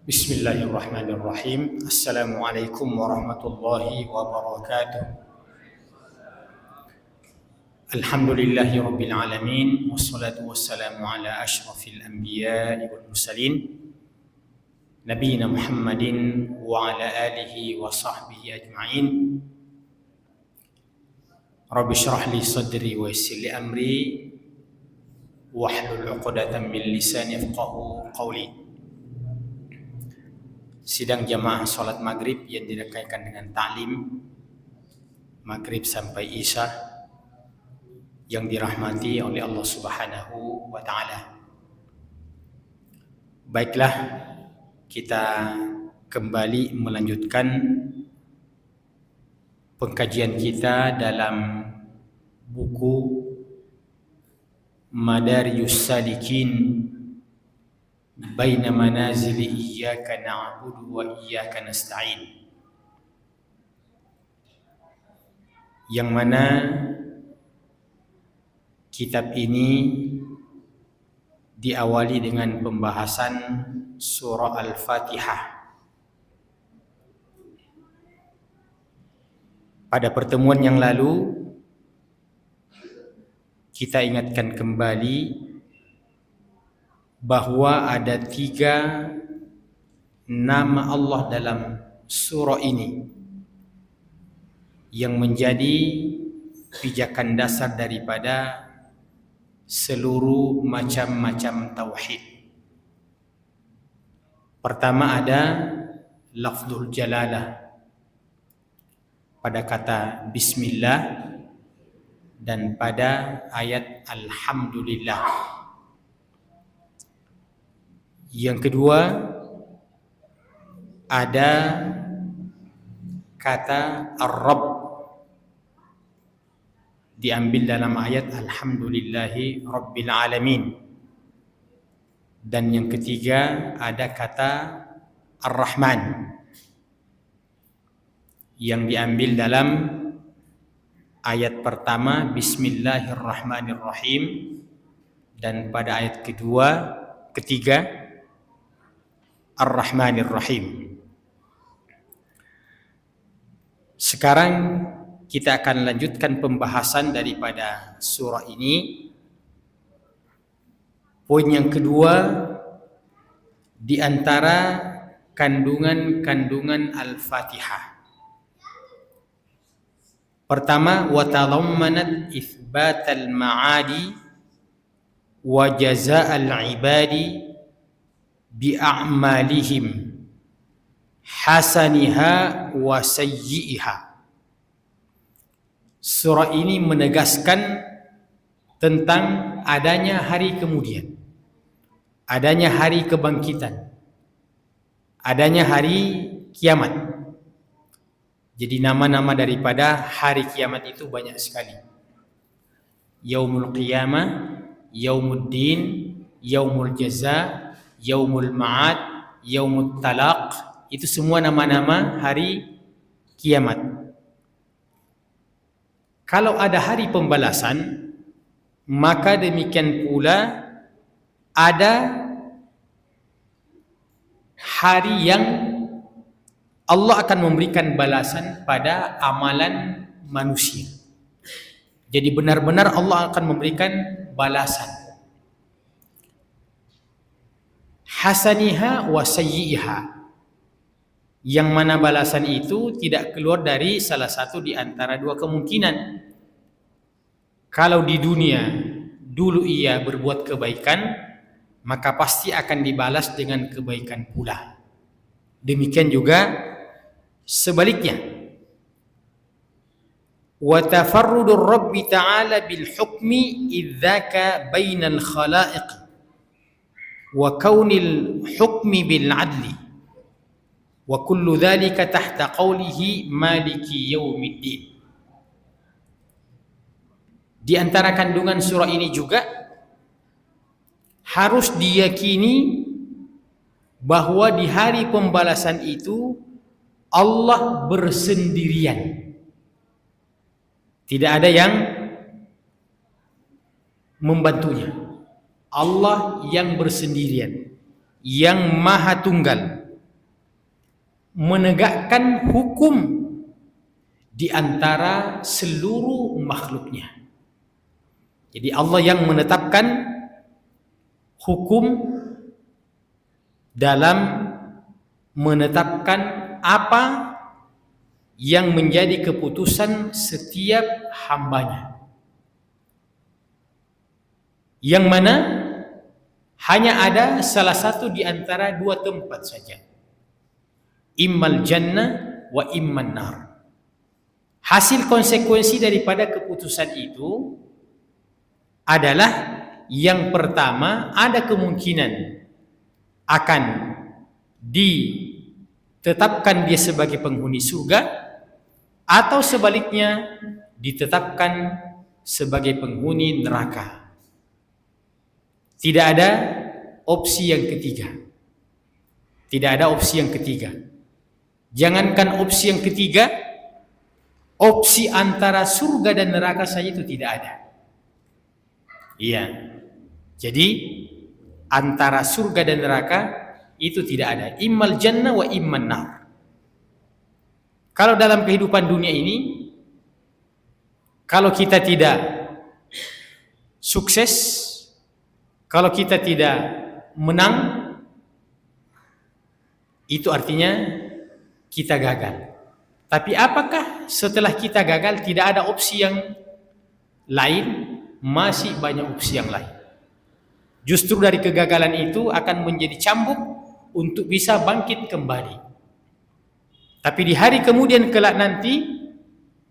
Bismillahirrahmanirrahim. Assalamualaikum warahmatullahi wabarakatuh. Alhamdulillahi rabbil alamin. Wassalatu wassalamu ala ashrafil anbiya'i wal mursalin Nabiina Muhammadin wa ala alihi wa sahbihi ajma'in. Rabbi syrah li sadri wa yassir li amri wahlul 'uqdatam min lisani yafqahu qawli. Sidang jamaah salat maghrib yang dirangkaikan dengan ta'lim maghrib sampai isya yang dirahmati oleh Allah Subhanahu wa ta'ala. Baiklah, kita kembali melanjutkan pengkajian kita dalam buku Madarijus Salikin Baina manazili iyyaka na'budu wa iyyaka nasta'in, yang mana kitab ini diawali dengan pembahasan surah Al-Fatihah. Pada pertemuan yang lalu kita ingatkan kembali bahwa ada 3 nama Allah dalam surah ini yang menjadi pijakan dasar daripada seluruh macam-macam tauhid. Pertama ada lafzul jalalah pada kata bismillah dan pada ayat alhamdulillah. Yang kedua ada kata ar-rabb diambil dalam ayat alhamdulillahi rabbil alamin. Dan yang ketiga ada kata ar-rahman yang diambil dalam ayat pertama bismillahirrahmanirrahim, dan pada ayat ketiga Ar-Rahmanir-Rahim. Sekarang kita akan lanjutkan pembahasan daripada surah ini. Poin yang kedua di antara kandungan-kandungan Al-Fatihah. Pertama, wa tadammanat itsbatal ma'adi wa jazaa'al 'ibadi bi'a'malihim hasaniha wa sayyi'iha. Surah ini menegaskan tentang adanya hari kemudian, adanya hari kebangkitan, adanya hari kiamat. Jadi nama-nama daripada hari kiamat itu banyak sekali. Yaumul qiyamah, yaumuddin, yaumul jaza, Yaumul Ma'ad, Yaumut Talaq, itu semua nama-nama hari kiamat. Kalau ada hari pembalasan, maka demikian pula ada hari yang Allah akan memberikan balasan pada amalan manusia. Jadi benar-benar Allah akan memberikan balasan. Hasaniha wa sayyi'iha, yang mana balasan itu tidak keluar dari salah satu di antara 2 kemungkinan. Kalau di dunia dulu ia berbuat kebaikan, maka pasti akan dibalas dengan kebaikan pula. Demikian juga sebaliknya. Wa tafarrudur rabbi ta'ala bil hukmi idzaka bainal khalaiq wa kaunil hukmi bil adli wa kullu dhalika tahta qawlihi maliki yaumiddin. Di antara kandungan surah ini juga harus diyakini bahwa di hari pembalasan itu Allah bersendirian. Tidak ada yang membantunya. Allah yang bersendirian, yang maha tunggal, menegakkan hukum di antara seluruh makhluknya. Jadi Allah yang menetapkan hukum dalam menetapkan apa yang menjadi keputusan setiap hambanya, yang mana hanya ada salah satu di antara dua tempat saja, immal jannah wa imman nar. Hasil konsekuensi daripada keputusan itu adalah yang pertama, ada kemungkinan akan ditetapkan dia sebagai penghuni surga, atau sebaliknya ditetapkan sebagai penghuni neraka. Tidak ada opsi yang ketiga. Tidak ada opsi yang ketiga. Jangankan opsi yang ketiga, opsi antara surga dan neraka saja itu tidak ada. Iya. Jadi antara surga dan neraka itu tidak ada. Immal jannah wa imman nar. Kalau dalam kehidupan dunia ini, kalau kita tidak sukses, kalau kita tidak menang, itu artinya kita gagal. Tapi apakah setelah kita gagal tidak ada opsi yang lain? Masih banyak opsi yang lain. Justru dari kegagalan itu akan menjadi cambuk untuk bisa bangkit kembali. Tapi di hari kemudian kelak nanti,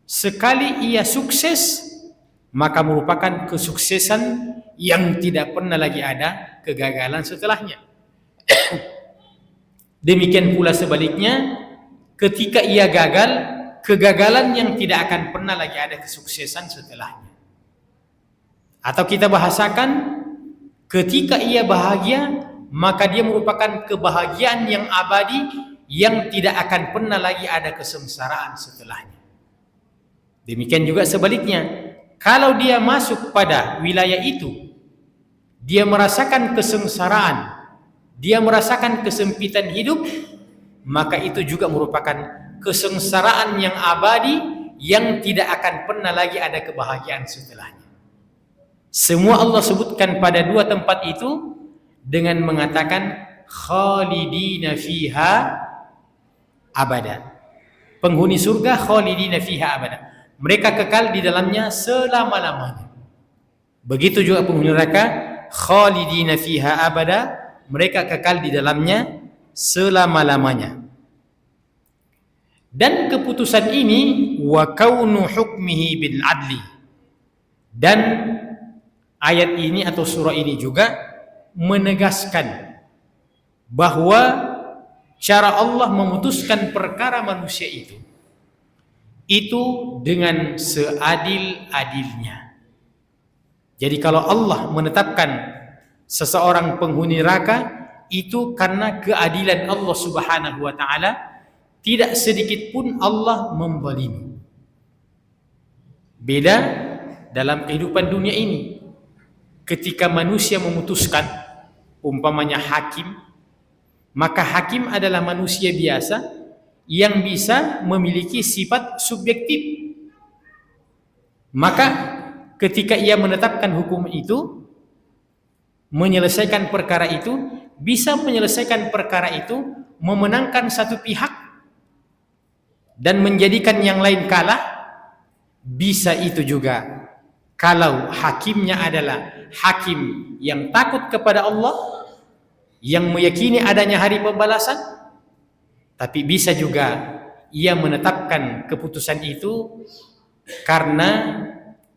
sekali ia sukses, maka merupakan kesuksesan yang tidak pernah lagi ada kegagalan setelahnya. Demikian pula sebaliknya, ketika ia gagal, kegagalan yang tidak akan pernah lagi ada kesuksesan setelahnya. Atau kita bahasakan, ketika ia bahagia, maka dia merupakan kebahagiaan yang abadi, yang tidak akan pernah lagi ada kesengsaraan setelahnya. Demikian juga sebaliknya, kalau dia masuk pada wilayah itu, dia merasakan kesengsaraan, dia merasakan kesempitan hidup, maka itu juga merupakan kesengsaraan yang abadi, yang tidak akan pernah lagi ada kebahagiaan setelahnya. Semua Allah sebutkan pada dua tempat itu dengan mengatakan khalidina fiha abada. Penghuni surga khalidina fiha abada, mereka kekal di dalamnya selama-lamanya. Begitu juga penghuni neraka khalidina fiha abada, mereka kekal di dalamnya selama-lamanya. Dan keputusan ini wa kaunu hukmihi bil adli, dan ayat ini atau surah ini juga menegaskan bahwa cara Allah memutuskan perkara manusia itu dengan seadil-adilnya. Jadi kalau Allah menetapkan seseorang penghuni neraka, itu karena keadilan Allah Subhanahu wa taala, tidak sedikit pun Allah membalimi. Beda dalam kehidupan dunia ini. Ketika manusia memutuskan, umpamanya hakim, maka hakim adalah manusia biasa yang bisa memiliki sifat subjektif. Maka ketika ia menetapkan hukum itu, menyelesaikan perkara itu, bisa menyelesaikan perkara itu, memenangkan satu pihak dan menjadikan yang lain kalah, bisa itu juga kalau hakimnya adalah hakim yang takut kepada Allah, yang meyakini adanya hari pembalasan. Tapi bisa juga ia menetapkan keputusan itu karena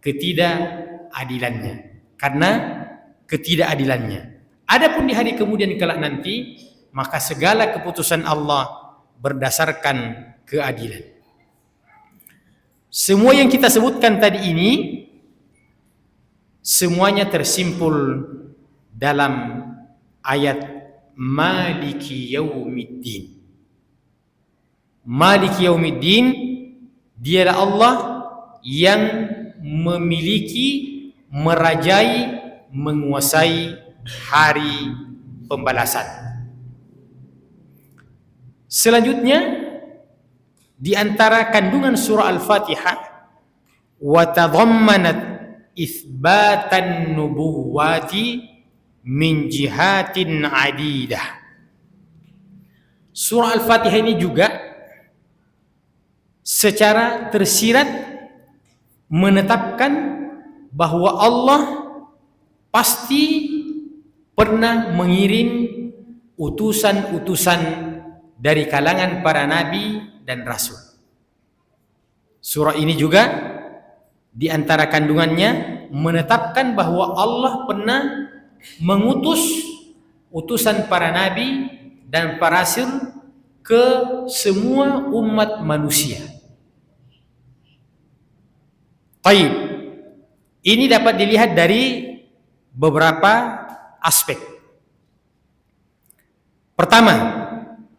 ketidakadilannya. Adapun di hari kemudian kelak nanti, maka segala keputusan Allah berdasarkan keadilan. Semua yang kita sebutkan tadi ini semuanya tersimpul dalam ayat Maliki Yaumiddin. Maliki Yaumiddin, dialah Allah yang memiliki, merajai, menguasai hari pembalasan. Selanjutnya di antara kandungan surah Al-Fatihah, wa tadammanat itsbatan nubuwati min jihatin adidah. Surah Al-Fatihah ini juga secara tersirat menetapkan bahwa Allah pasti pernah mengirim utusan-utusan dari kalangan para nabi dan rasul. Surah ini juga di antara kandungannya menetapkan bahwa Allah pernah mengutus utusan para nabi dan para rasul ke semua umat manusia. Baik, ini dapat dilihat dari beberapa aspek. Pertama,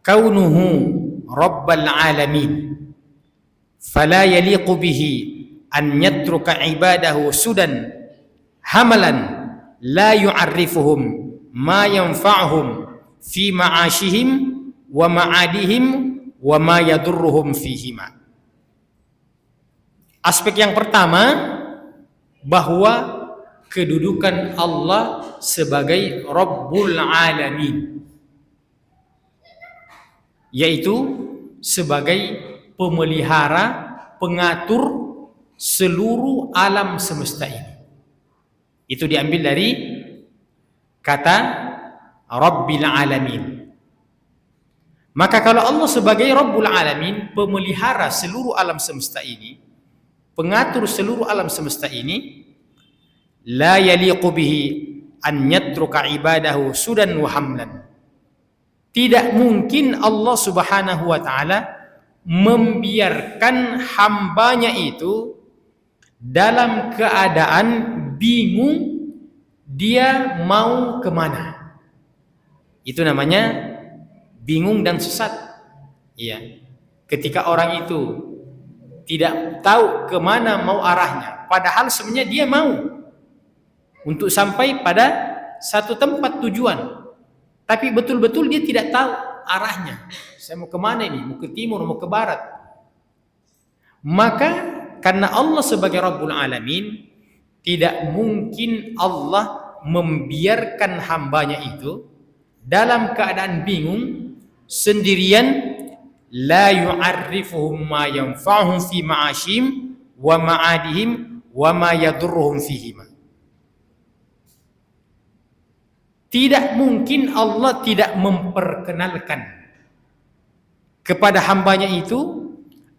kaunuhu rabbal alamin, fala yaliqu bihi an yatruka ibadahu sudan hamalan la yu'arrifuhum ma yanfa'uhum fi ma'ashihim wa ma'adihim wa ma yadurruhum fihima. Aspek yang pertama, bahwa kedudukan Allah sebagai Rabbul Alamin, yaitu sebagai pemelihara, pengatur seluruh alam semesta ini. Itu diambil dari kata Rabbil Alamin. Maka kalau Allah sebagai Rabbul Alamin, pemelihara seluruh alam semesta ini, pengatur seluruh alam semesta ini, la yaliqu bihi an yatruka ibadahu sudan wa hamlan. Tidak mungkin Allah Subhanahu wa taala membiarkan hambanya itu dalam keadaan bingung dia mau kemana. Itu namanya bingung dan sesat. Iya. Ketika orang itu tidak tahu kemana mau arahnya, padahal sebenarnya dia mau untuk sampai pada satu tempat tujuan, tapi betul-betul dia tidak tahu arahnya. Saya mau kemana ini? Mau ke timur, mau ke barat? Maka karena Allah sebagai Rabbul Alamin, tidak mungkin Allah membiarkan hambanya itu dalam keadaan bingung sendirian, la yu'arrifuhum ma yanfa'uhum fi ma'ashim wa ma'adihim wa ma yadurruhum fihima. Tidak mungkin Allah tidak memperkenalkan kepada hambanya itu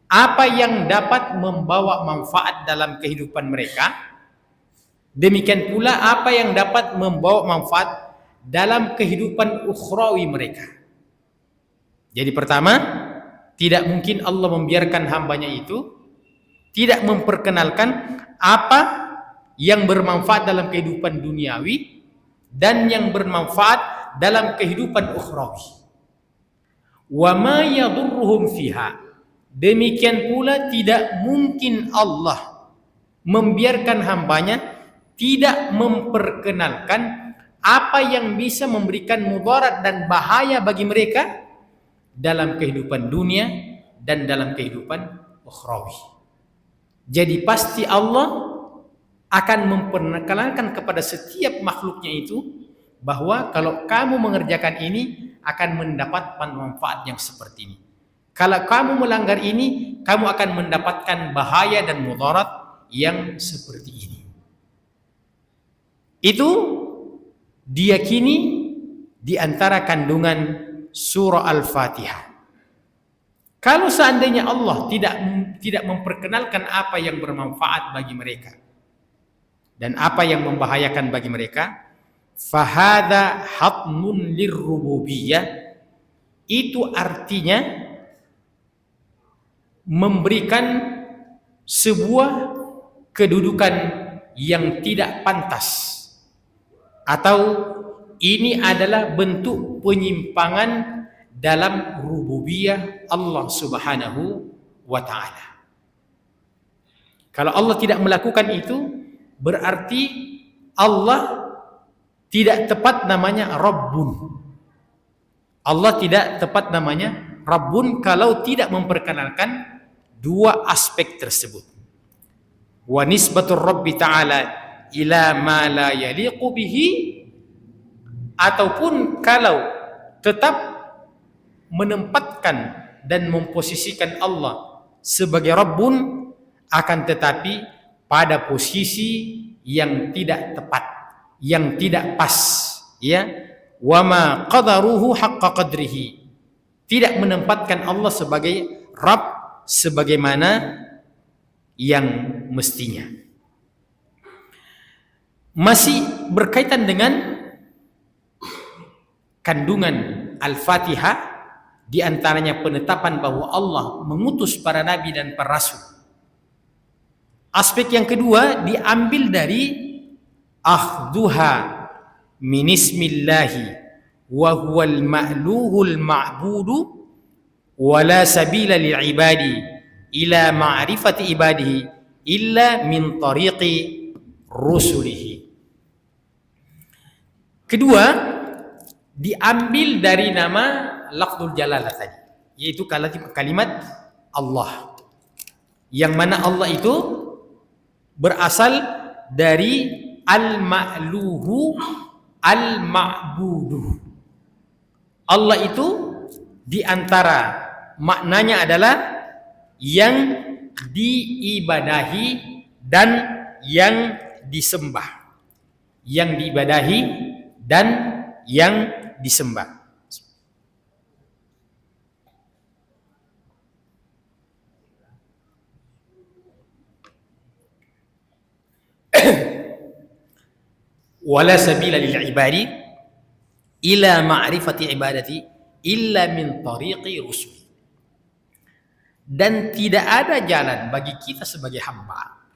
apa yang dapat membawa manfaat dalam kehidupan mereka, demikian pula apa yang dapat membawa manfaat dalam kehidupan ukhrawi mereka. Jadi pertama, tidak mungkin Allah membiarkan hambanya itu tidak memperkenalkan apa yang bermanfaat dalam kehidupan duniawi dan yang bermanfaat dalam kehidupan ukhrawi. Wa ma yadurruhum fiha. Demikian pula tidak mungkin Allah membiarkan hambanya tidak memperkenalkan apa yang bisa memberikan mudarat dan bahaya bagi mereka dalam kehidupan dunia dan dalam kehidupan ukhrawi. Jadi pasti Allah akan memperkenalkan kepada setiap makhluknya itu bahwa kalau kamu mengerjakan ini akan mendapatkan manfaat yang seperti ini. Kalau kamu melanggar ini, kamu akan mendapatkan bahaya dan mudarat yang seperti ini. Itu diyakini di antara kandungan surah Al-Fatihah. Kalau seandainya Allah tidak memperkenalkan apa yang bermanfaat bagi mereka dan apa yang membahayakan bagi mereka, fahada hatmun lirrububiyah, itu artinya memberikan sebuah kedudukan yang tidak pantas, atau ini adalah bentuk penyimpangan dalam rububiyah Allah Subhanahu wa ta'ala. Kalau Allah tidak melakukan itu, berarti Allah tidak tepat namanya Rabbun. Allah tidak tepat namanya Rabbun kalau tidak memperkenalkan dua aspek tersebut. Wa nisbatur Rabbi ta'ala ila ma la yaliqu bihi, ataupun kalau tetap menempatkan dan memposisikan Allah sebagai Rabbun, akan tetapi pada posisi yang tidak tepat, yang tidak pas, ya. Wa ma qadaruhu haqqa qadrihi, tidak menempatkan Allah sebagai Rabb sebagaimana yang mestinya. Masih berkaitan dengan kandungan Al-Fatihah, di antaranya penetapan bahwa Allah mengutus para nabi dan para rasul. Aspek yang kedua diambil dari akhduha min ismillahi wa huwal ma'luhul ma'budu wa la sabila lil ibadi ila ma'rifati ibadihi illa min tariqi rusulihi. Kedua, diambil dari nama lafzul jalalah tadi, yaitu kalimat Allah, yang mana Allah itu berasal dari al-ma'luhu al-ma'budu. Allah itu diantara maknanya adalah yang diibadahi dan yang disembah, yang diibadahi dan yang disembah. Wala sabila lil ibadi ila ma'rifati ibadati illa min tariqi rusul. Dan tidak ada jalan bagi kita sebagai hamba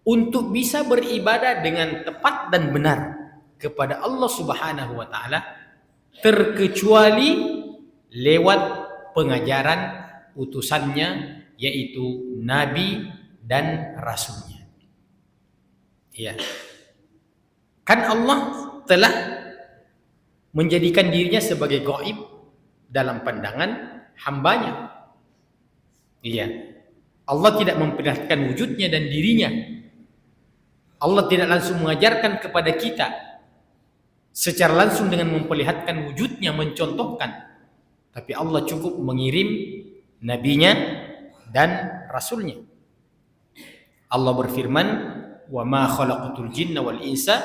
untuk bisa beribadah dengan tepat dan benar kepada Allah Subhanahu wa taala terkecuali lewat pengajaran utusannya, yaitu nabi dan rasulnya. Ya. Kan Allah telah menjadikan dirinya sebagai gaib dalam pandangan hambanya. Iya. Allah tidak memperlihatkan wujudnya dan dirinya. Allah tidak langsung mengajarkan kepada kita secara langsung dengan memperlihatkan wujudnya, mencontohkan. Tapi Allah cukup mengirim nabinya dan rasulnya. Allah berfirman, "Wa ma khalaqatul jinna wal insa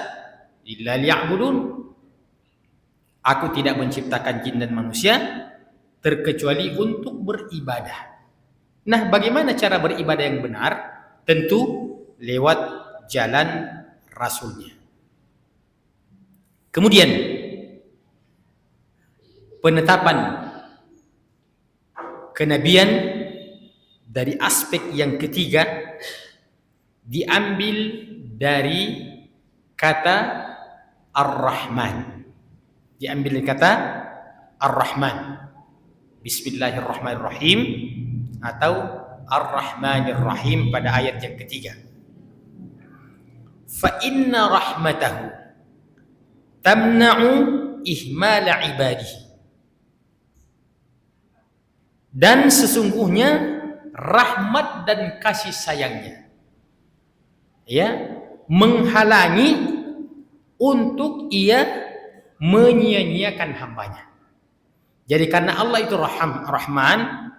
illa liya'budun." Aku tidak menciptakan jin dan manusia terkecuali untuk beribadah. Nah, bagaimana cara beribadah yang benar? Tentu lewat jalan rasulnya. Kemudian penetapan kenabian dari aspek yang ketiga diambil dari kata Ar-Rahman. Diambil dari kata Ar-Rahman. Bismillahirrahmanirrahim atau Ar-Rahmanirrahim pada ayat yang ketiga. Fa inna rahmatahu tamna'u ihmala ibadihi. Dan sesungguhnya rahmat dan kasih sayangnya, ya, menghalangi untuk ia menyia-nyiakan hambanya. Jadi karena Allah itu Rahman,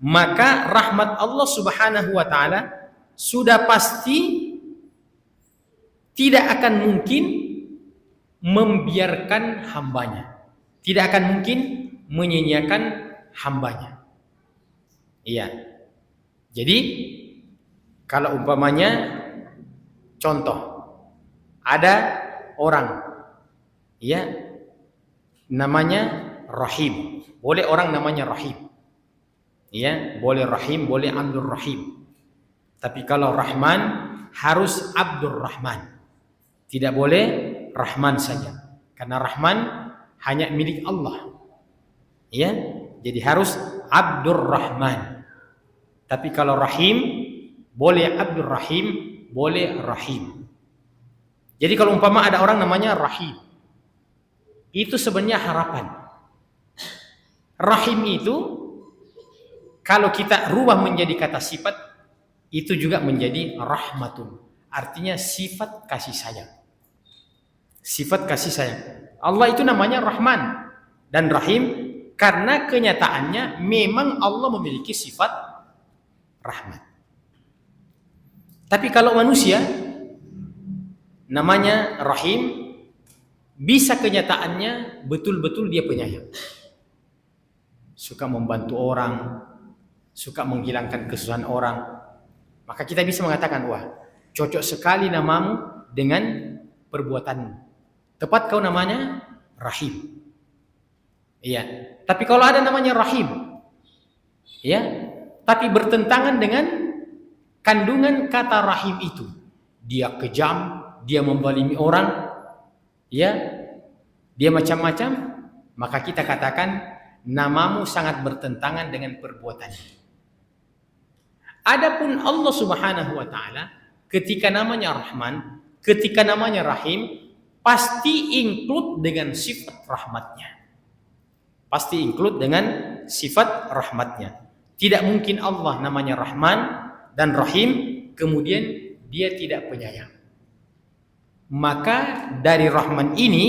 maka rahmat Allah Subhanahu wa taala sudah pasti tidak akan mungkin membiarkan hambanya, tidak akan mungkin menyia-nyiakan hambanya. Iya. Jadi kalau umpamanya contoh, ada orang, ya, namanya Rahim. Boleh orang namanya Rahim. Ya, boleh Rahim, boleh Abdul Rahim. Tapi kalau Rahman harus Abdul Rahman. Tidak boleh Rahman saja. Karena Rahman hanya milik Allah. Ya, jadi harus Abdul Rahman. Tapi kalau Rahim boleh Abdul Rahim, boleh Rahim. Jadi kalau umpama ada orang namanya Rahim, itu sebenarnya harapan. Rahim itu kalau kita rubah menjadi kata sifat, itu juga menjadi rahmatun. Artinya sifat kasih sayang. Sifat kasih sayang. Allah itu namanya Rahman dan Rahim karena kenyataannya memang Allah memiliki sifat rahmat. Tapi kalau manusia namanya Rahim, bisa kenyataannya betul-betul dia penyayang. Suka membantu orang, suka menghilangkan kesusahan orang. Maka kita bisa mengatakan, wah, cocok sekali namamu dengan perbuatanmu. Tepat kau namanya Rahim. Iya. Tapi kalau ada namanya Rahim, ya, tapi bertentangan dengan kandungan kata Rahim itu, dia kejam, dia membalimi orang, ya, dia macam-macam, maka kita katakan namamu sangat bertentangan dengan perbuatannya. Adapun Allah Subhanahu wa taala ketika namanya Rahman, ketika namanya Rahim, pasti include dengan sifat rahmatnya. Pasti include dengan sifat rahmatnya. Tidak mungkin Allah namanya Rahman dan Rahim kemudian dia tidak penyayang. Maka dari Rahman ini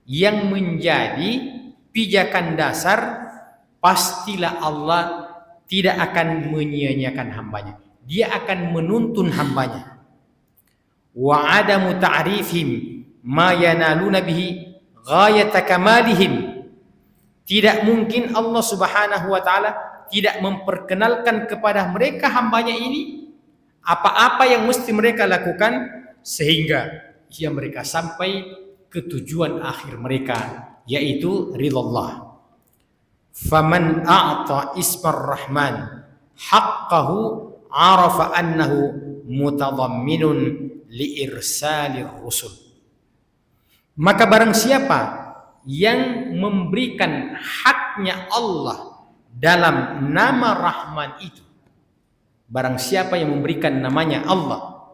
yang menjadi pijakan dasar, pastilah Allah tidak akan menyia-nyiakan hambanya. Dia akan menuntun hambanya. Wa adamu ta'rifihim ma yanaluna bihi ghayata kamalihim. Tidak mungkin Allah Subhanahu wa taala tidak memperkenalkan kepada mereka hambanya ini apa-apa yang mesti mereka lakukan sehingga mereka sampai ke tujuan akhir mereka, yaitu ridha Allah. Faman a'ta ismar rahman haqqahu arafa annahu mutadhamminun li irsalir rusul. Maka barang siapa yang memberikan haknya Allah dalam nama Rahman itu, barang siapa yang memberikan namanya Allah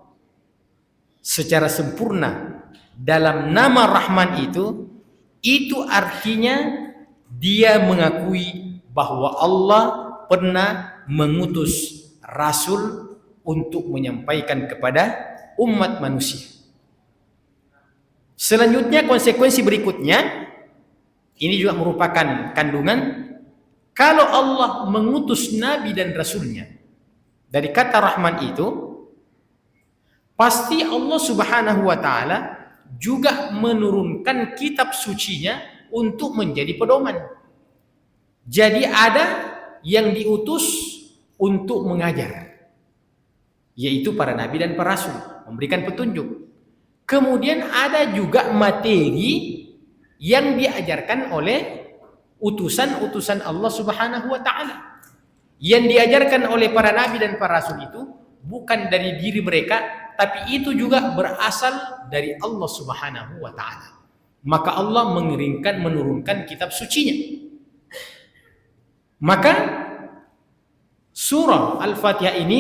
secara sempurna dalam nama Rahman itu artinya dia mengakui bahwa Allah pernah mengutus Rasul untuk menyampaikan kepada umat manusia. Selanjutnya, konsekuensi berikutnya, ini juga merupakan kandungan, kalau Allah mengutus Nabi dan Rasulnya, dari kata Rahman itu, pasti Allah Subhanahu wa ta'ala juga menurunkan kitab sucinya untuk menjadi pedoman. Jadi ada yang diutus untuk mengajar, yaitu para nabi dan para rasul, memberikan petunjuk. Kemudian ada juga materi yang diajarkan oleh utusan-utusan Allah Subhanahu wa ta'ala. Yang diajarkan oleh para nabi dan para rasul itu bukan dari diri mereka, tapi itu juga berasal dari Allah Subhanahu wa ta'ala. Maka Allah menurunkan kitab sucinya. Maka surah Al-Fatihah ini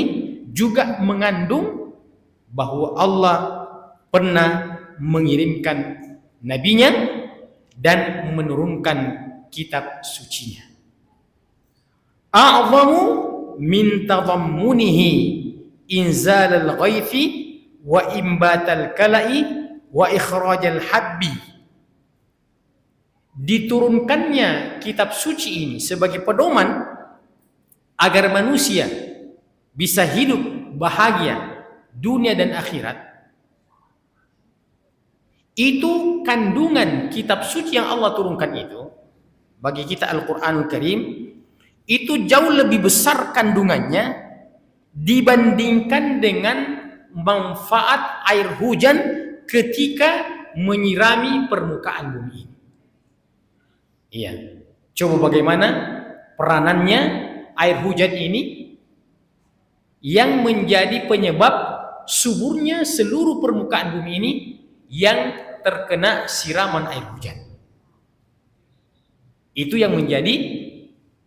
juga mengandung bahwa Allah pernah mengirimkan nabinya dan menurunkan kitab sucinya. A'zamu min tadammunihi inzalal ghaithi wa imbatal kala'i wa ikhrajal habbi. Diturunkannya kitab suci ini sebagai pedoman agar manusia bisa hidup bahagia dunia dan akhirat. Itu kandungan kitab suci yang Allah turunkan itu bagi kita Al-Qur'anul Karim itu jauh lebih besar kandungannya dibandingkan dengan manfaat air hujan ketika menyirami permukaan bumi ini. Iya, coba bagaimana peranannya air hujan ini yang menjadi penyebab suburnya seluruh permukaan bumi ini yang terkena siraman air hujan. Itu yang menjadi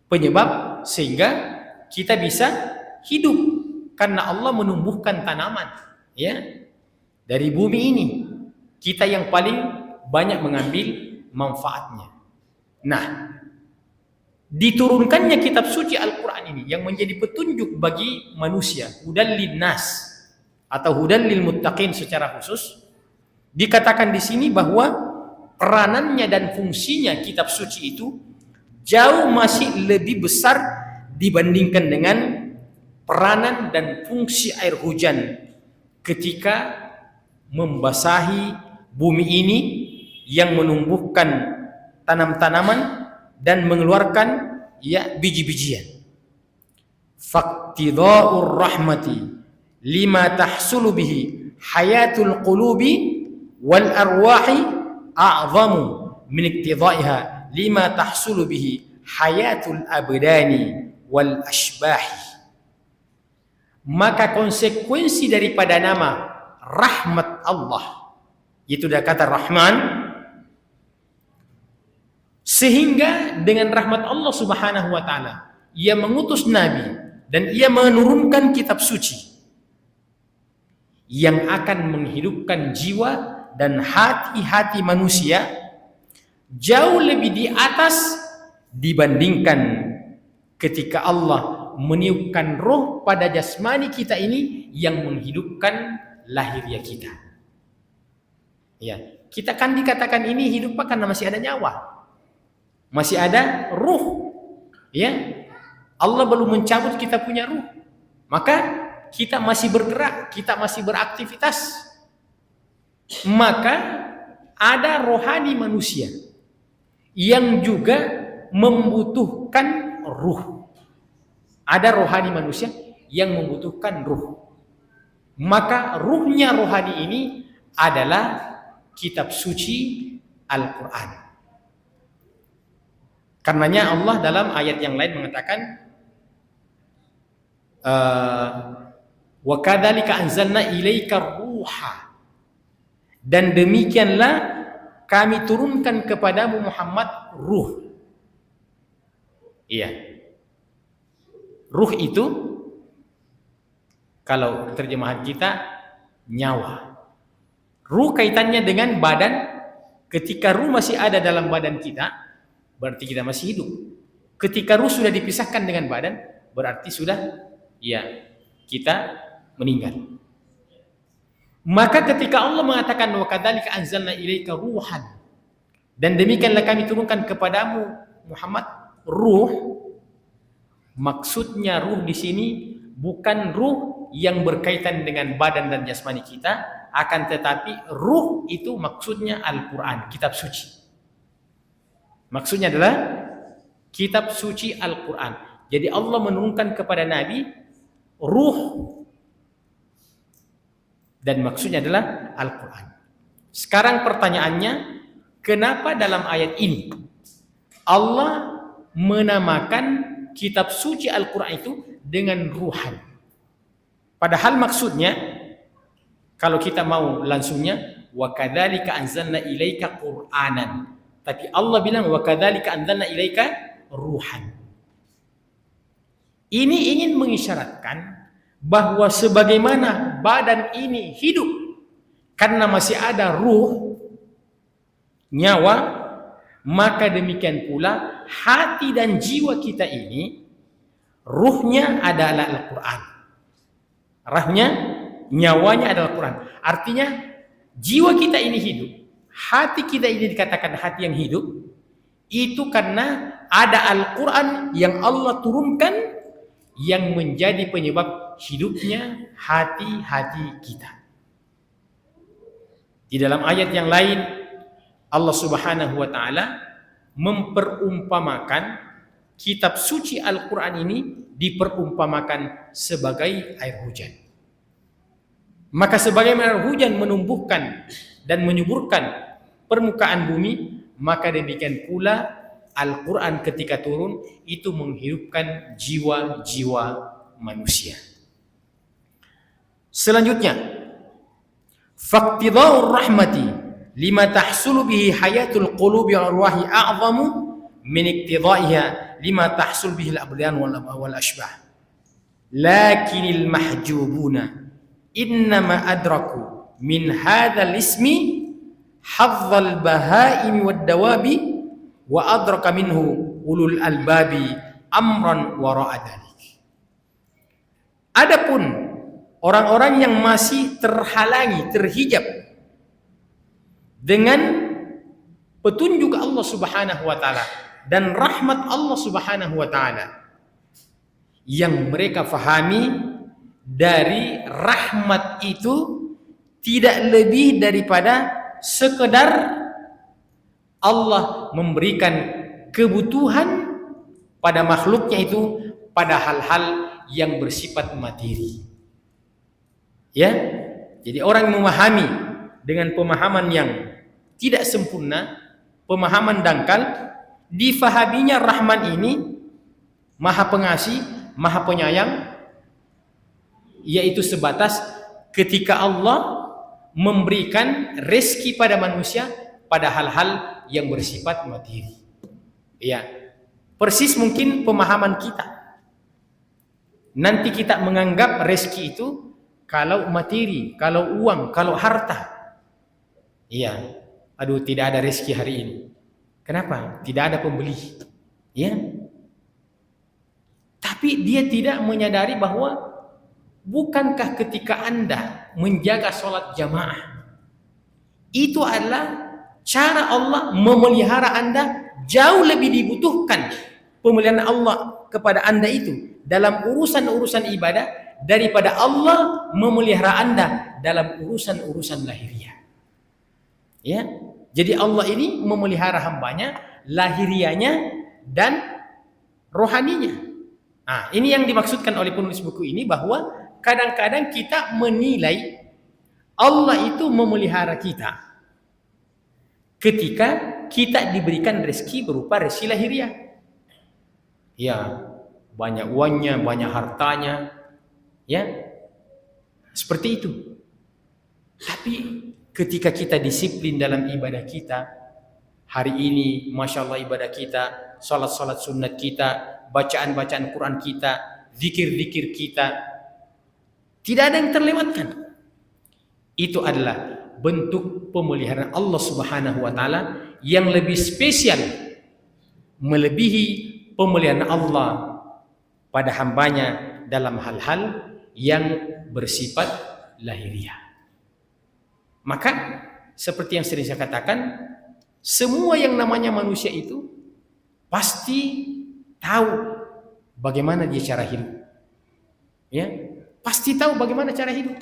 penyebab sehingga kita bisa hidup karena Allah menumbuhkan tanaman, ya, dari bumi ini. Kita yang paling banyak mengambil manfaatnya. Nah, diturunkannya kitab suci Al-Quran ini yang menjadi petunjuk bagi manusia, hudan linnas atau hudan lil muttaqin secara khusus, dikatakan di sini bahwa peranannya dan fungsinya kitab suci itu jauh masih lebih besar dibandingkan dengan peranan dan fungsi air hujan ketika membasahi bumi ini yang menumbuhkan tanam-tanaman dan mengeluarkan biji-bijian. Faqtida'ur rahmati lima tahsulu bihi hayatul qulubi wal arwahi a'zamu min iqtidaiha lima tahsulu bihi hayatul abdani wal ashbahi. Maka konsekuensi daripada nama rahmat Allah, itu dah kata Rahman, sehingga dengan rahmat Allah Subhanahu wa taala ia mengutus nabi dan ia menurunkan kitab suci yang akan menghidupkan jiwa dan hati-hati manusia jauh lebih di atas dibandingkan ketika Allah meniupkan roh pada jasmani kita ini yang menghidupkan lahiriah kita. Ya, kita kan dikatakan ini hidup karena masih ada nyawa. Masih ada ruh, ya. Allah belum mencabut kita punya ruh, maka kita masih bergerak, kita masih beraktivitas. Maka ada rohani manusia yang juga membutuhkan ruh. Ada rohani manusia yang membutuhkan ruh. Maka ruhnya rohani ini adalah kitab suci Al-Quran. Karenanya Allah dalam ayat yang lain mengatakan wa kadzalika anzalna ilaika ruha, dan demikianlah kami turunkan kepadamu Muhammad ruh. Iya. Ruh itu kalau terjemahan kita nyawa. Ruh kaitannya dengan badan. Ketika ruh masih ada dalam badan kita, berarti kita masih hidup. Ketika ruh sudah dipisahkan dengan badan, berarti sudah kita meninggal. Maka ketika Allah mengatakan wa kadzalika anzalna ilaika ruhan, dan demikianlah kami turunkan kepadamu Muhammad ruh, maksudnya ruh di sini bukan ruh yang berkaitan dengan badan dan jasmani kita, akan tetapi ruh itu maksudnya Al-Quran, kitab suci. Maksudnya adalah kitab suci Al-Quran. Jadi Allah menurunkan kepada Nabi ruh, dan maksudnya adalah Al-Quran. Sekarang pertanyaannya, kenapa dalam ayat ini Allah menamakan kitab suci Al-Quran itu dengan ruhan? Padahal maksudnya, kalau kita mau langsungnya, wa kadzalika anzalna ilaika Qur'anan. Tapi Allah bilang wa kadzalika anzalna ilaika ruhan. Ini ingin mengisyaratkan bahwa sebagaimana badan ini hidup karena masih ada ruh, nyawa, maka demikian pula hati dan jiwa kita ini ruhnya adalah Al-Quran. Rahnya, nyawanya adalah Al-Quran. Artinya jiwa kita ini hidup, hati kita ini dikatakan hati yang hidup, itu karena ada Al-Quran yang Allah turunkan yang menjadi penyebab hidupnya hati-hati kita. Di dalam ayat yang lain Allah Subhanahu wa taala memperumpamakan kitab suci Al-Quran ini, diperumpamakan sebagai air hujan. Maka sebagaimana air hujan menumbuhkan dan menyuburkan permukaan bumi, maka demikian pula Al-Quran ketika turun itu menghidupkan jiwa-jiwa manusia. Selanjutnya, faqtida'ur rahmati lima tahsulu bihi hayatul qulubi wal arwahi a'zamu min iqtidaiha lima tahsul bihi al-abdan wal ashbah. Lakinil mahjubuna innama adraku min hadzal ismi hadzal bahaimi wad dawabi wa adraka minhu ulul albabi amran wara'a dzalik. Adapun orang-orang yang masih terhalangi, terhijab dengan petunjuk Allah Subhanahu wa taala dan rahmat Allah Subhanahu wa taala, yang mereka fahami dari rahmat itu tidak lebih daripada sekedar Allah memberikan kebutuhan pada makhluknya itu pada hal-hal yang bersifat materi. Ya, jadi orang memahami dengan pemahaman yang tidak sempurna, pemahaman dangkal, difahaminya Rahman ini Maha Pengasih, Maha Penyayang, yaitu sebatas ketika Allah memberikan rezeki pada manusia pada hal-hal yang bersifat materi. Ya, persis mungkin pemahaman kita. Nanti kita menganggap rezeki itu kalau materi, kalau uang, kalau harta. Iya, aduh tidak ada rezeki hari ini. Kenapa? Tidak ada pembeli. Ya. Tapi dia tidak menyadari bahwa bukankah ketika Anda menjaga sholat jamaah, itu adalah cara Allah memelihara Anda, jauh lebih dibutuhkan pemeliharaan Allah kepada Anda itu dalam urusan-urusan ibadah daripada Allah memelihara Anda dalam urusan-urusan lahiriah. Ya, jadi Allah ini memelihara hambanya, lahirianya dan rohaninya. Nah, ini yang dimaksudkan oleh penulis buku ini, bahwa kadang-kadang kita menilai Allah itu memelihara kita ketika kita diberikan rezeki berupa rezeki lahiriah. Ya, banyak uangnya, banyak hartanya, ya, seperti itu. Tapi ketika kita disiplin dalam ibadah kita, hari ini Masya Allah ibadah kita, salat-salat sunat kita, bacaan-bacaan Quran kita, zikir-zikir kita, tidak ada yang terlewatkan. Itu adalah bentuk pemeliharaan Allah Subhanahu wa taala yang lebih spesial, melebihi pemeliharaan Allah pada hambanya dalam hal-hal yang bersifat lahiriah. Maka seperti yang sering saya katakan, semua yang namanya manusia itu pasti tahu bagaimana dia cara hidup. Ya, pasti tahu bagaimana cara hidup.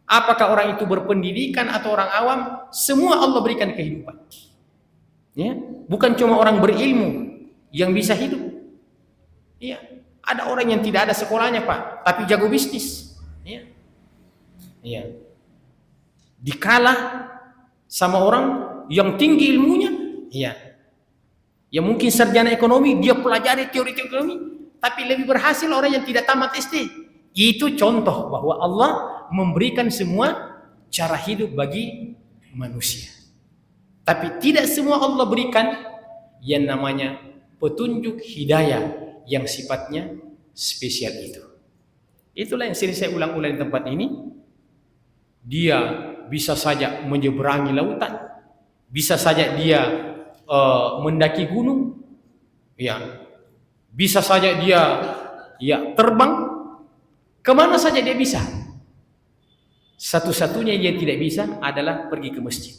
Apakah orang itu berpendidikan atau orang awam, semua Allah berikan kehidupan. Ya, bukan cuma orang berilmu yang bisa hidup. Ya, ada orang yang tidak ada sekolahnya, Pak, tapi jago bisnis. Ya. Ya. Dikalah sama orang yang tinggi ilmunya, ya. Ya mungkin sarjana ekonomi, dia pelajari teori ekonomi, tapi lebih berhasil orang yang tidak tamat SD. Itu contoh bahwa Allah memberikan semua cara hidup bagi manusia. Tapi tidak semua Allah berikan yang namanya petunjuk hidayah yang sifatnya spesial itu. Itulah yang sering saya ulang-ulang di tempat ini. Dia bisa saja menyeberangi lautan, bisa saja dia mendaki gunung, ya, bisa saja dia terbang kemana saja dia bisa. Satu-satunya yang tidak bisa adalah pergi ke masjid.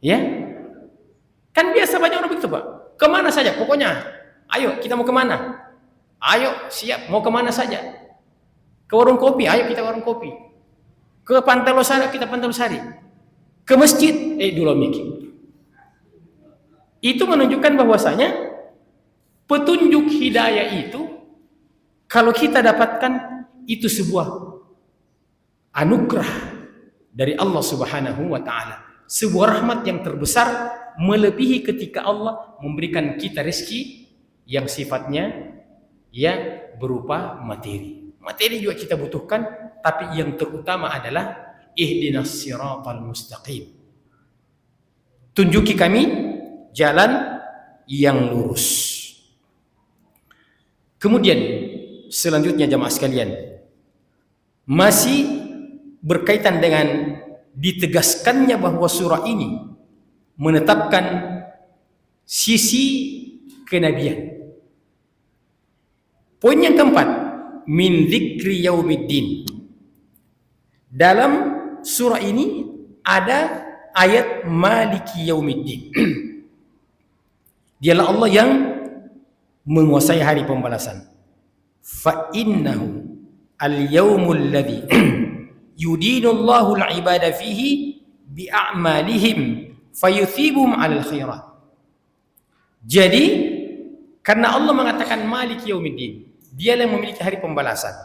Ya, kan biasa banyak orang begitu, Pak. Kemana saja, pokoknya, ayo kita mau kemana? Ayo siap, mau kemana saja? Ke warung kopi, ayo kita warung kopi. Ke Pantai Losari, kita Pantai Losari. Ke masjid, dulu mikir. Itu menunjukkan bahwasanya petunjuk hidayah itu kalau kita dapatkan itu sebuah anugerah dari Allah Subhanahu wa taala, sebuah rahmat yang terbesar melebihi ketika Allah memberikan kita rezeki yang sifatnya ya berupa materi. Materi juga kita butuhkan, tapi yang terutama adalah ihdinas siratal mustaqim. Tunjuki kami jalan yang lurus. Kemudian selanjutnya jamaah sekalian, masih berkaitan dengan ditegaskannya bahwa surah ini menetapkan sisi kenabian. Poin yang keempat, min dzikri yaumiddin. Dalam surah ini ada ayat maliki yaumiddin. Dialah Allah yang menguasai hari pembalasan. Fa innahu al-yaumul ladzi yudinullahu al-ibada fihi bi a'malihim fayuthibum 'alal khairat. Jadi karena Allah mengatakan maliki yaumiddin, dialah yang memiliki hari pembalasan.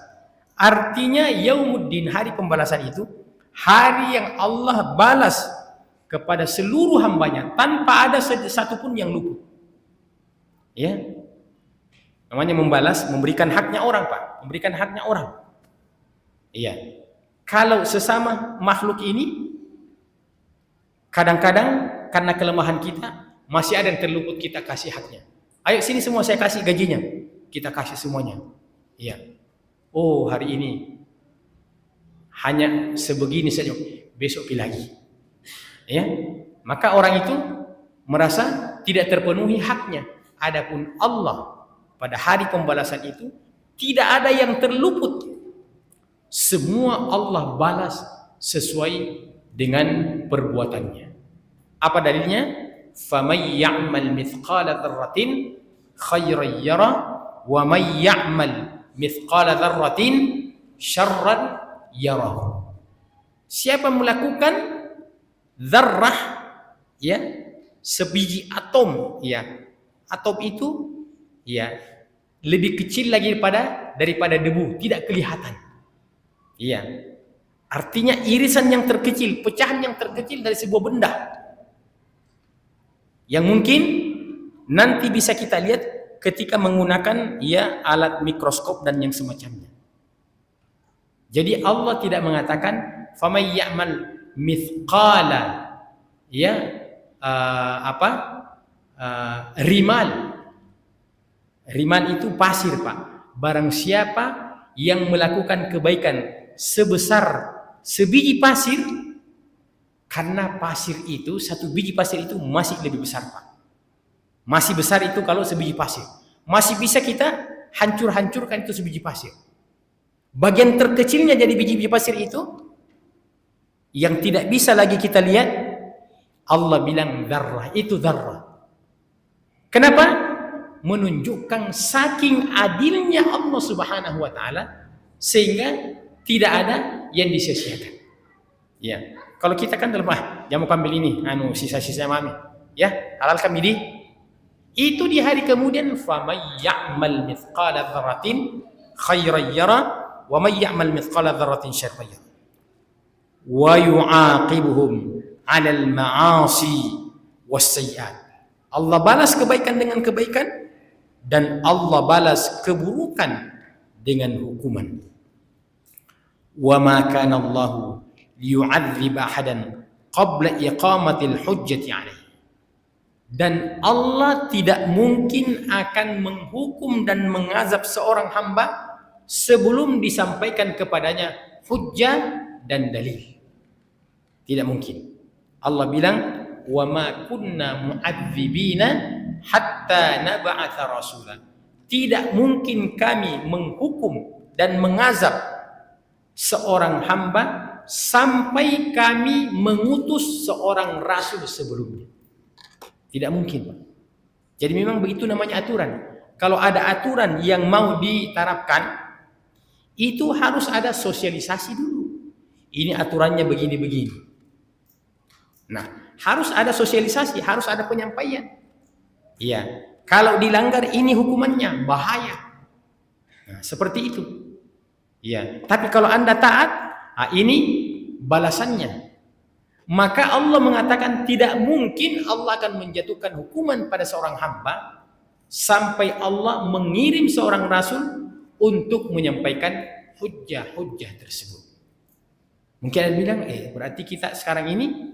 Artinya yaumuddin, hari pembalasan itu hari yang Allah balas kepada seluruh hambanya tanpa ada satu pun yang luput. Ya, namanya membalas, memberikan haknya orang, Pak, memberikan haknya orang. Iya. Kalau sesama makhluk ini kadang-kadang karena kelemahan kita masih ada yang terluput, kita kasih haknya. Ayo sini semua saya kasih gajinya, kita kasih semuanya. Iya. Oh, hari ini hanya sebegini saja, besok lagi. Ya, maka orang itu merasa tidak terpenuhi haknya. Adapun Allah pada hari pembalasan itu tidak ada yang terluput. Semua Allah balas sesuai dengan perbuatannya. Apa dalilnya? Faman ya'mal mithqala dzarratin khairan yara wa man ya'mal mithqala dzarratin syarran yara. Siapa melakukan dzarrah, ya, sebiji atom, ya. Atom itu ya lebih kecil lagi daripada debu, tidak kelihatan. Iya. Artinya irisan yang terkecil, pecahan yang terkecil dari sebuah benda yang mungkin nanti bisa kita lihat ketika menggunakan ya alat mikroskop dan yang semacamnya. Jadi Allah tidak mengatakan faman ya'mal mithqala rimal. Rimal itu pasir, Pak. Barang siapa yang melakukan kebaikan sebesar sebiji pasir, karena pasir itu, satu biji pasir itu masih lebih besar, Pak. Masih besar itu kalau sebiji pasir. Masih bisa kita hancur-hancurkan itu sebiji pasir. Bagian terkecilnya jadi biji-biji pasir itu yang tidak bisa lagi kita lihat, Allah bilang dzarrah, itu dzarrah. Kenapa? Menunjukkan saking adilnya Allah Subhanahu wa taala sehingga tidak ada yang disia-siakan. Ya. Kalau kita kan dalam jamu ambil ini, sisa-sisa mami. Ya, halalkan ini. Itu di hari kemudian faman ya'mal mithqala dzarratin khairan yara wa may ya'mal mithqala dzarratin syarran yara. Wa yu'aqibuhum 'alal ma'asi was-sayyi'at. Allah balas kebaikan dengan kebaikan dan Allah balas keburukan dengan hukuman. Wa ma kana Allahu liyu'adzib ahadan qabla iqamatil hujjati 'alaihi. Dan Allah tidak mungkin akan menghukum dan mengazab seorang hamba sebelum disampaikan kepadanya hujjah dan dalil. Tidak mungkin. Allah bilang wa ma kunna mu'adzibina hatta nab'atha rasula. Tidak mungkin kami menghukum dan mengazab seorang hamba sampai kami mengutus seorang rasul sebelumnya. Tidak mungkin, Pak. Jadi memang begitu namanya aturan. Kalau ada aturan yang mau diterapkan, itu harus ada sosialisasi dulu. Ini aturannya begini-begini. Nah, harus ada sosialisasi, harus ada penyampaian. Iya. Kalau dilanggar ini hukumannya bahaya. Nah, seperti itu. Iya. Tapi kalau Anda taat, ini balasannya. Maka Allah mengatakan tidak mungkin Allah akan menjatuhkan hukuman pada seorang hamba sampai Allah mengirim seorang rasul untuk menyampaikan hujjah-hujjah tersebut. Mungkin Anda bilang, berarti kita sekarang ini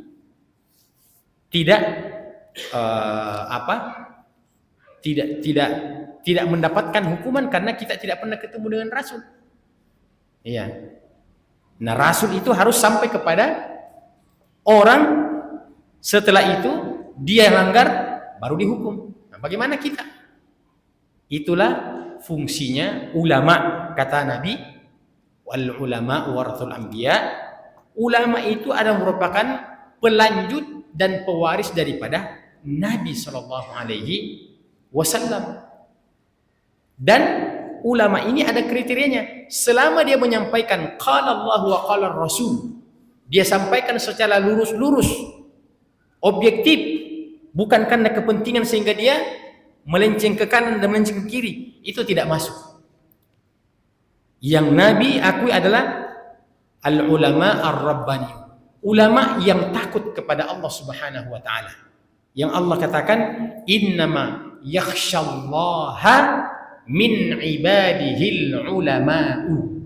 tidak tidak mendapatkan hukuman karena kita tidak pernah ketemu dengan rasul. Iya. Nah, rasul itu harus sampai kepada orang, setelah itu dia langgar baru dihukum. Nah, bagaimana kita? Itulah fungsinya ulama, kata Nabi, wal ulama warathul anbiya. Ulama itu adalah merupakan pelanjut dan pewaris daripada Nabi sallallahu alaihi wasallam. Dan ulama ini ada kriterianya. Selama dia menyampaikan qala Allah wa qala Rasul, dia sampaikan secara lurus-lurus, objektif, bukan karena kepentingan sehingga dia melenceng ke kanan dan melenceng ke kiri, itu tidak masuk. Yang Nabi akui adalah al-ulama ar-rabbani, ulama yang takut kepada Allah Subhanahu wa taala. Yang Allah katakan innama yakhsyallaha min ibadihil ulama'u.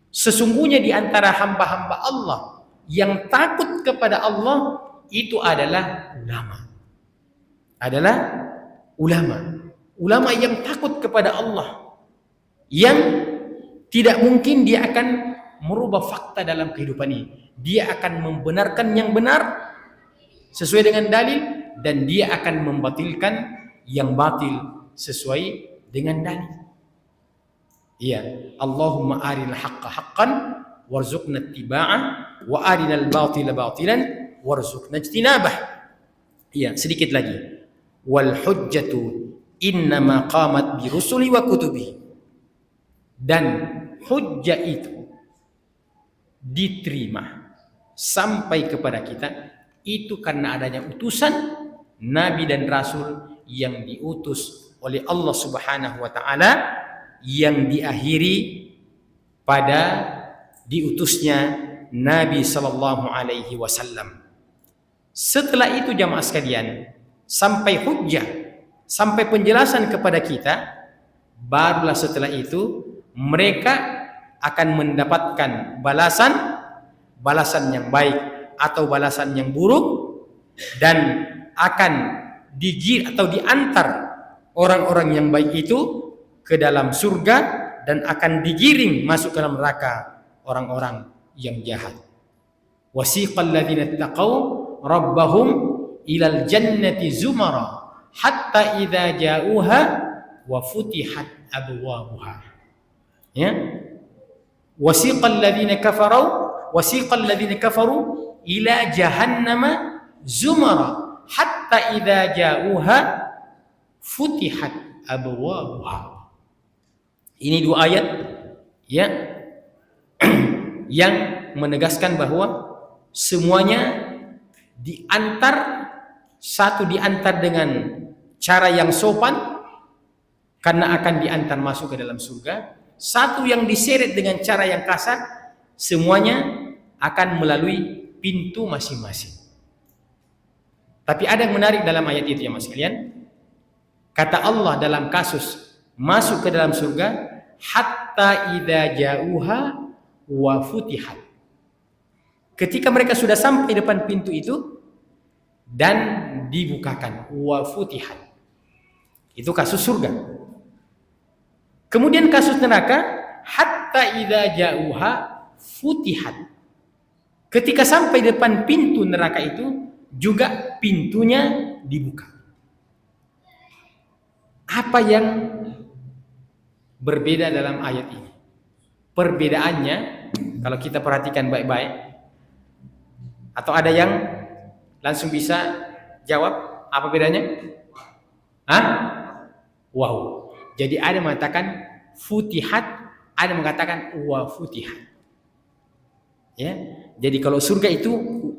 Sesungguhnya di antara hamba-hamba Allah yang takut kepada Allah itu adalah ulama. Adalah ulama yang takut kepada Allah, yang tidak mungkin dia akan merubah fakta dalam kehidupan ini. Dia akan membenarkan yang benar sesuai dengan dalil, dan dia akan membatilkan yang batil sesuai dengan dalil. Iya, Allahumma arinal haqqa haqqan warzuqna ittiba'ah wa arinal batila batilan warzuqna ijtinabah. Iya, sedikit lagi. Wal hujjatu innama qamat bi rusuli wa kutubi. Dan hujjah itu diterima sampai kepada kita itu karena adanya utusan nabi dan rasul yang diutus oleh Allah Subhanahu wa taala, yang diakhiri pada diutusnya Nabi sallallahu alaihi wasallam. Setelah itu jamaah sekalian, sampai hujjah, sampai penjelasan kepada kita, barulah setelah itu mereka akan mendapatkan balasan yang baik atau balasan yang buruk, dan akan diantar orang-orang yang baik itu ke dalam surga, dan akan digiring masuk ke dalam neraka orang-orang yang jahat. Wasiqal ladzina taqaw rabbahum ilal jannati zumara hatta idza ja'uha wa futihat abwabuha. Ya. Wasiqal ladzina kafaru ila jahannama zumara hatta idza ja'uha futihat abwabuha. Ini dua ayat ya yang menegaskan bahwa semuanya diantar dengan cara yang sopan karena akan diantar masuk ke dalam surga. Satu yang diseret dengan cara yang kasar, semuanya akan melalui pintu masing-masing. Tapi ada yang menarik dalam ayat itu ya mas sekalian. Kata Allah dalam kasus masuk ke dalam surga, hatta idza ja'uha wa futihat. Ketika mereka sudah sampai depan pintu itu dan dibukakan, wa futihat. Itu kasus surga. Kemudian kasus neraka, hatta idza ja'uha futihat. Ketika sampai depan pintu neraka itu juga pintunya dibuka. Apa yang berbeda dalam ayat ini? Perbedaannya kalau kita perhatikan baik-baik, atau ada yang langsung bisa jawab apa bedanya? Hah? Wow. Jadi ada yang mengatakan futihat, ada yang mengatakan wa futihat. Ya. Jadi kalau surga itu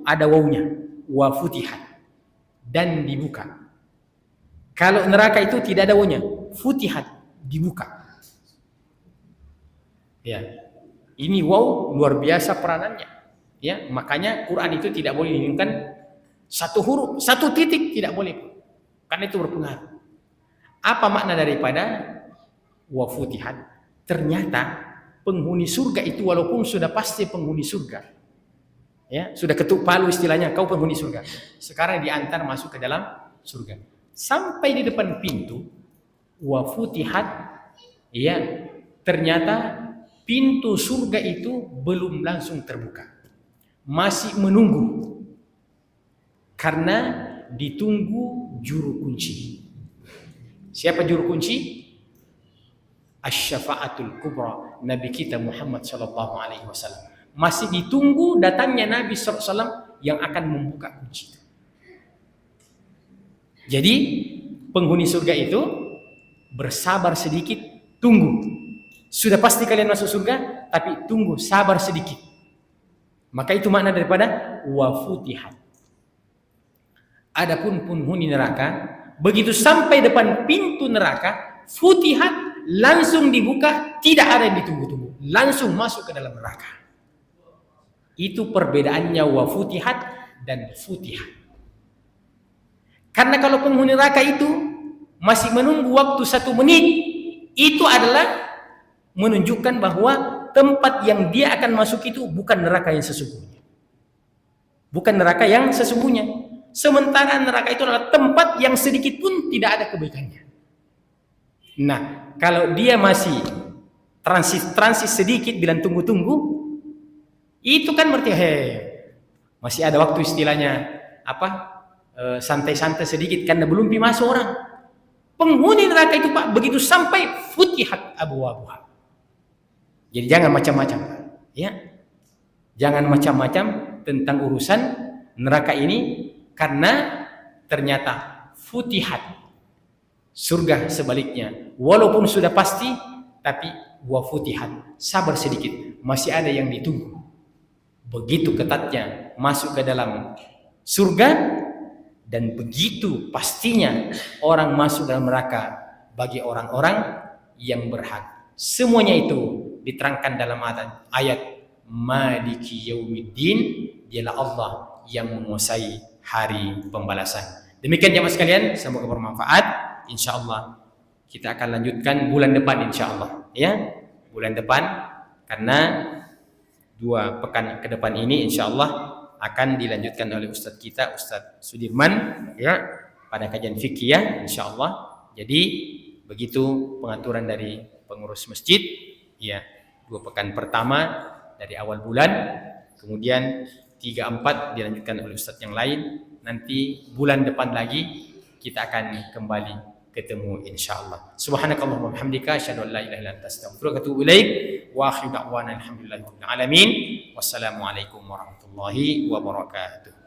ada wawunya, wa futihat, dan dibuka. Kalau neraka itu tidak ada wawunya, futihat, dibuka. Ya. Ini waw luar biasa peranannya. Ya, makanya Quran itu tidak boleh diinginkan satu huruf, satu titik tidak boleh. Karena itu berpengaruh. Apa makna daripada wa futihat? Ternyata penghuni surga itu walaupun sudah pasti penghuni surga, ya sudah ketuk palu istilahnya, kau penghuni surga, sekarang diantar masuk ke dalam surga. Sampai di depan pintu wa futihat, ya ternyata pintu surga itu belum langsung terbuka, masih menunggu karena ditunggu juru kunci. Siapa juru kunci? Asy-syafa'atul kubra, Nabi kita Muhammad sallallahu alaihi wasallam. Masih ditunggu datangnya Nabi sallallahu alaihi wasallam yang akan membuka kunci. Jadi penghuni surga itu bersabar sedikit, tunggu. Sudah pasti kalian masuk surga, tapi tunggu, sabar sedikit. Maka itu makna daripada wa futihat. Adapun penghuni neraka, begitu sampai depan pintu neraka, futihat, langsung dibuka, tidak ada yang ditunggu-tunggu, langsung masuk ke dalam neraka. Itu perbedaannya wa futihat dan futihat. Karena kalau penghuni neraka itu masih menunggu waktu 1 menit, itu adalah menunjukkan bahwa tempat yang dia akan masuk itu bukan neraka yang sesungguhnya. Bukan neraka yang sesungguhnya. Sementara neraka itu adalah tempat yang sedikit pun tidak ada kebaikannya. Nah, kalau dia masih transit sedikit bilang tunggu-tunggu, itu kan berarti masih ada waktu istilahnya santai-santai sedikit karena belum masuk orang. Penghuni neraka itu Pak, begitu sampai futihat abwabuha. Jadi jangan macam-macam, ya. Jangan macam-macam tentang urusan neraka ini, karena ternyata futihat. Surga sebaliknya, walaupun sudah pasti, tapi wa futihat, sabar sedikit, masih ada yang ditunggu. Begitu ketatnya masuk ke dalam surga, dan begitu pastinya orang masuk dalam neraka bagi orang-orang yang berhak. Semuanya itu diterangkan dalam ayat Maliki Yaumiddin, dialah Allah yang menguasai hari pembalasan. Demikian jemaah sekalian, semoga bermanfaat. Insyaallah kita akan lanjutkan bulan depan insyaallah, ya. Bulan depan, karena 2 pekan ke depan ini insyaallah akan dilanjutkan oleh Ustadz kita, Ustadz Sudirman, ya, pada kajian fikih, ya, insyaallah. Jadi begitu pengaturan dari pengurus masjid, ya. 2 pekan pertama dari awal bulan, kemudian 3-4 dilanjutkan oleh Ustadz yang lain. Nanti bulan depan lagi kita akan kembali ketemu insyaallah. Subhanakallahumma wa bihamdika asyhadu an la ilaha illa anta astaghfiruka wa atubu ilaik. Wa akhiru da'wana alhamdulillahi rabbil alamin. Wassalamualaikum warahmatullahi wabarakatuh.